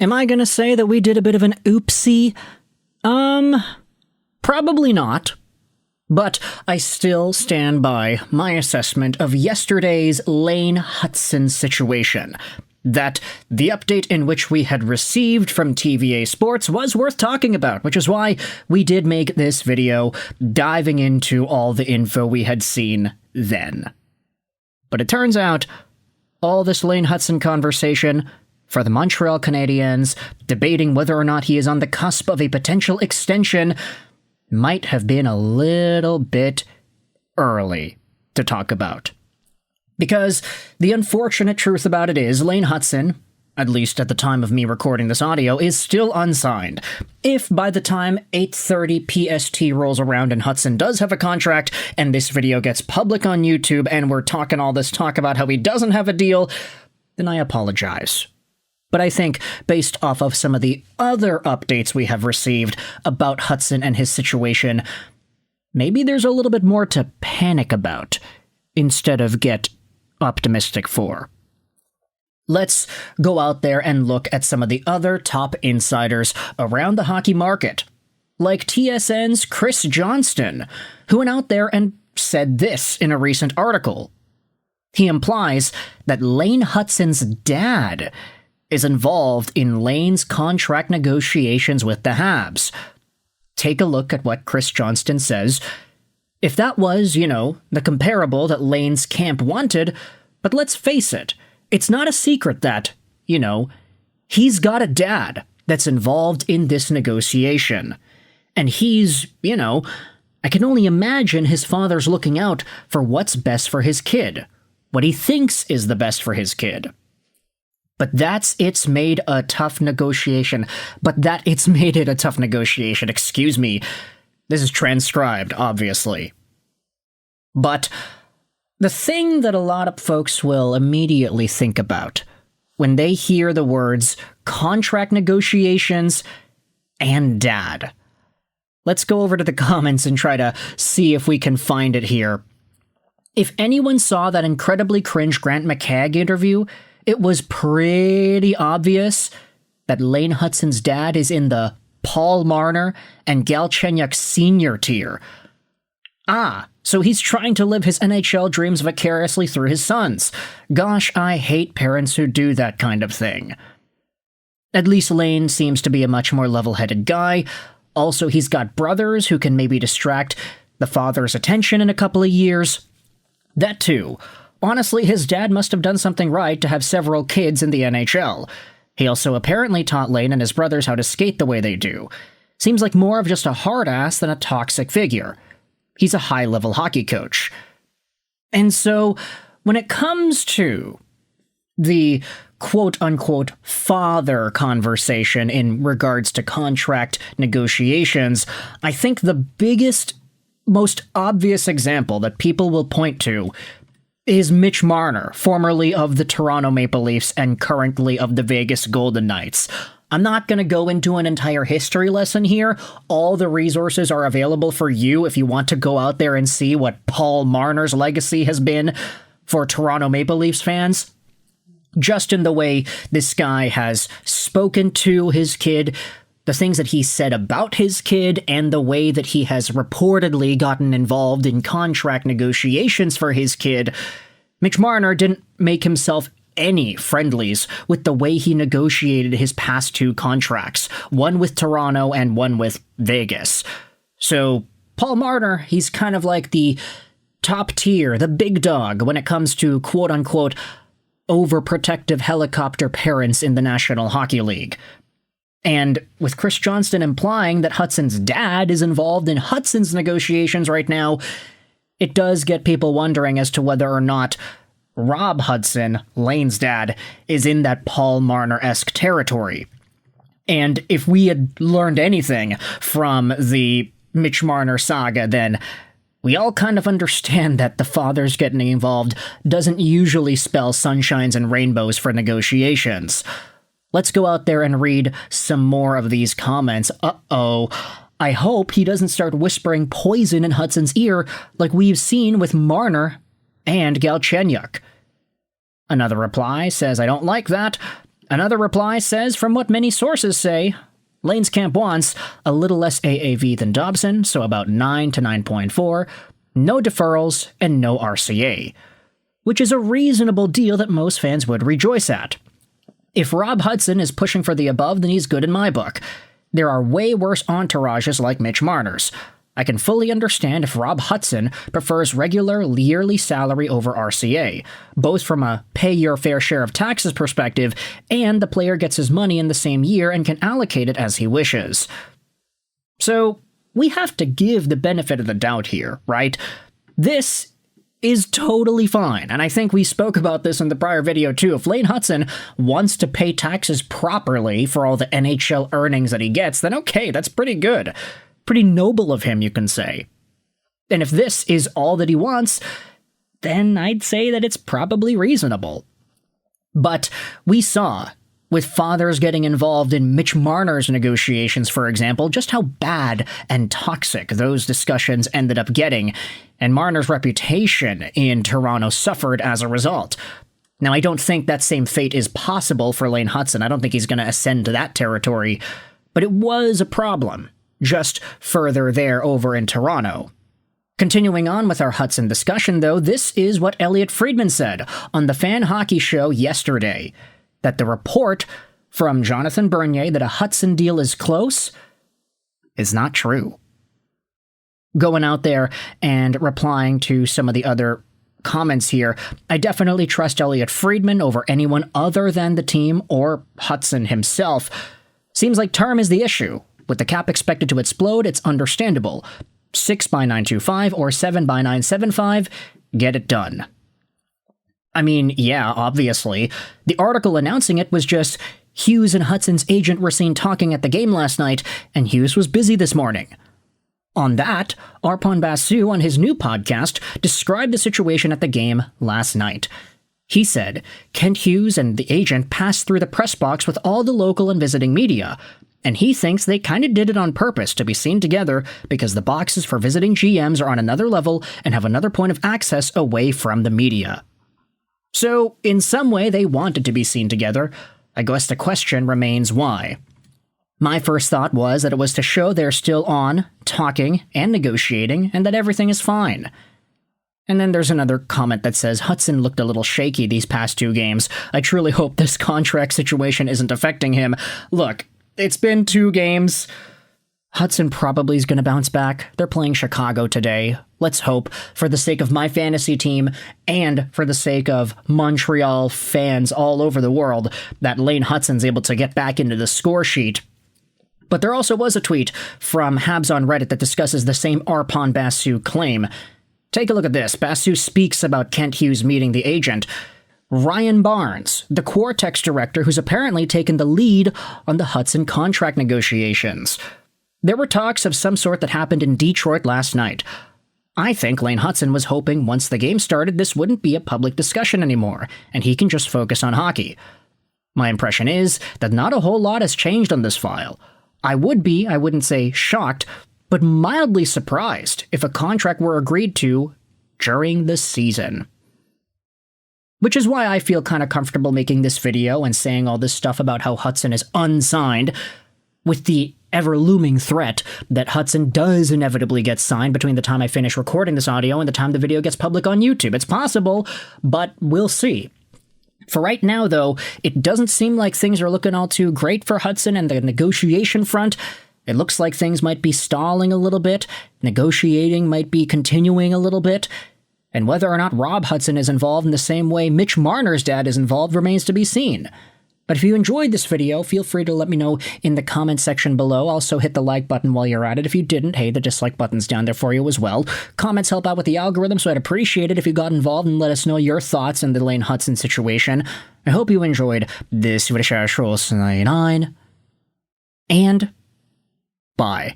Am I gonna say that we did a bit of an oopsie? Probably not. But I still stand by my assessment of yesterday's Lane Hutson situation. That the update in which we had received from TVA Sports was worth talking about, which is why we did make this video diving into all the info we had seen then. But it turns out, all this Lane Hutson conversation for the Montreal Canadiens, debating whether or not he is on the cusp of a potential extension, might have been a little bit early to talk about. Because the unfortunate truth about it is, Lane Hutson, at least at the time of me recording this audio, is still unsigned. If by the time 8:30 PST rolls around and Hutson does have a contract, and this video gets public on YouTube, and we're talking all this talk about how he doesn't have a deal, then I apologize. But I think, based off of some of the other updates we have received about Hutson and his situation, maybe there's a little bit more to panic about, instead of get optimistic for. Let's go out there and look at some of the other top insiders around the hockey market, like TSN's Chris Johnston, who went out there and said this in a recent article. He implies that Lane Hutson's dad is involved in Lane's contract negotiations with the Habs. Take a look at what Chris Johnston says. If that was, the comparable that Lane's camp wanted, but let's face it, it's not a secret that, he's got a dad that's involved in this negotiation. And he's, I can only imagine his father's looking out for what's best for his kid, what he thinks is the best for his kid. But it's made a tough negotiation. Excuse me. This is transcribed, obviously. But the thing that a lot of folks will immediately think about when they hear the words contract negotiations and dad. Let's go over to the comments and try to see if we can find it here. If anyone saw that incredibly cringe Grant McCagg interview, it was pretty obvious that Lane Hutson's dad is in the Paul Marner and Galchenyuk senior tier. So he's trying to live his NHL dreams vicariously through his sons. Gosh, I hate parents who do that kind of thing. At least Lane seems to be a much more level-headed guy. Also, he's got brothers who can maybe distract the father's attention in a couple of years. That too. Honestly, his dad must have done something right to have several kids in the NHL. He also apparently taught Lane and his brothers how to skate the way they do. Seems like more of just a hard-ass than a toxic figure. He's a high-level hockey coach. And so, when it comes to the quote-unquote father conversation in regards to contract negotiations, I think the biggest, most obvious example that people will point to is Mitch Marner, formerly of the Toronto Maple Leafs and currently of the Vegas Golden Knights. I'm not going to go into an entire history lesson here. All the resources are available for you if you want to go out there and see what Paul Marner's legacy has been for Toronto Maple Leafs fans. Just in the way this guy has spoken to his kid, the things that he said about his kid, and the way that he has reportedly gotten involved in contract negotiations for his kid, Mitch Marner didn't make himself any friendlies with the way he negotiated his past two contracts, one with Toronto and one with Vegas. So, Paul Marner, he's kind of like the top tier, the big dog, when it comes to quote-unquote overprotective helicopter parents in the National Hockey League. And with Chris Johnston implying that Hutson's dad is involved in Hutson's negotiations right now, it does get people wondering as to whether or not Rob Hutson, Lane's dad, is in that Paul Marner-esque territory. And if we had learned anything from the Mitch Marner saga, then we all kind of understand that the fathers getting involved doesn't usually spell sunshines and rainbows for negotiations. Let's go out there and read some more of these comments. I hope he doesn't start whispering poison in Hutson's ear like we've seen with Marner and Galchenyuk. Another reply says, I don't like that. Another reply says, from what many sources say, Lane's camp wants a little less AAV than Dobson, so about 9 to 9.4, no deferrals, and no RCA, which is a reasonable deal that most fans would rejoice at. If Rob Hutson is pushing for the above, then he's good in my book. There are way worse entourages like Mitch Marner's. I can fully understand if Rob Hutson prefers regular yearly salary over RCA, both from a pay your fair share of taxes perspective, and the player gets his money in the same year and can allocate it as he wishes. So, we have to give the benefit of the doubt here, right? This is totally fine, and I think we spoke about this in the prior video too. If Lane Hutson wants to pay taxes properly for all the NHL earnings that he gets, then okay, that's pretty good. Pretty noble of him, you can say. And if this is all that he wants, then I'd say that it's probably reasonable. But we saw, with fathers getting involved in Mitch Marner's negotiations, for example, just how bad and toxic those discussions ended up getting, and Marner's reputation in Toronto suffered as a result. Now, I don't think that same fate is possible for Lane Hutson. I don't think he's going to ascend to that territory, but it was a problem, just further there over in Toronto. Continuing on with our Hutson discussion, though, this is what Elliotte Friedman said on the Fan Hockey Show yesterday, that the report from Jonathan Bernier that a Hutson deal is close is not true. Going out there and replying to some of the other comments here, I definitely trust Elliotte Friedman over anyone other than the team or Hutson himself. Seems like term is the issue. With the cap expected to explode, it's understandable. 6 by 925 or 7 by 975, get it done. I mean, yeah, obviously. The article announcing it was just, Hughes and Hutson's agent were seen talking at the game last night, and Hughes was busy this morning. On that, Arpon Basu on his new podcast described the situation at the game last night. He said, Kent Hughes and the agent passed through the press box with all the local and visiting media, and he thinks they kind of did it on purpose to be seen together because the boxes for visiting GMs are on another level and have another point of access away from the media. So, in some way, they wanted to be seen together. I guess the question remains why. My first thought was that it was to show they're still on, talking, and negotiating, and that everything is fine. And then there's another comment that says, Hutson looked a little shaky these past 2 games. I truly hope this contract situation isn't affecting him. Look, it's been 2 games. Hutson probably is going to bounce back. They're playing Chicago today. Let's hope, for the sake of my fantasy team and for the sake of Montreal fans all over the world, that Lane Hutson's able to get back into the score sheet. But there also was a tweet from Habs on Reddit that discusses the same Arpon Basu claim. Take a look at this. Basu speaks about Kent Hughes meeting the agent. Ryan Barnes, the Quartex director who's apparently taken the lead on the Hutson contract negotiations. There were talks of some sort that happened in Detroit last night. I think Lane Hutson was hoping once the game started this wouldn't be a public discussion anymore, and he can just focus on hockey. My impression is that not a whole lot has changed on this file. I wouldn't say shocked, but mildly surprised if a contract were agreed to during the season. Which is why I feel kind of comfortable making this video and saying all this stuff about how Hutson is unsigned, with the ever-looming threat that Hutson does inevitably get signed between the time I finish recording this audio and the time the video gets public on YouTube. It's possible, but we'll see. For right now, though, it doesn't seem like things are looking all too great for Hutson and the negotiation front. It looks like things might be stalling a little bit, negotiating might be continuing a little bit, and whether or not Rob Hutson is involved in the same way Mitch Marner's dad is involved remains to be seen. But if you enjoyed this video, feel free to let me know in the comment section below. Also hit the like button while you're at it. If you didn't, hey, the dislike button's down there for you as well. Comments help out with the algorithm, so I'd appreciate it if you got involved and let us know your thoughts on the Lane Hutson situation. I hope you enjoyed this video, and bye.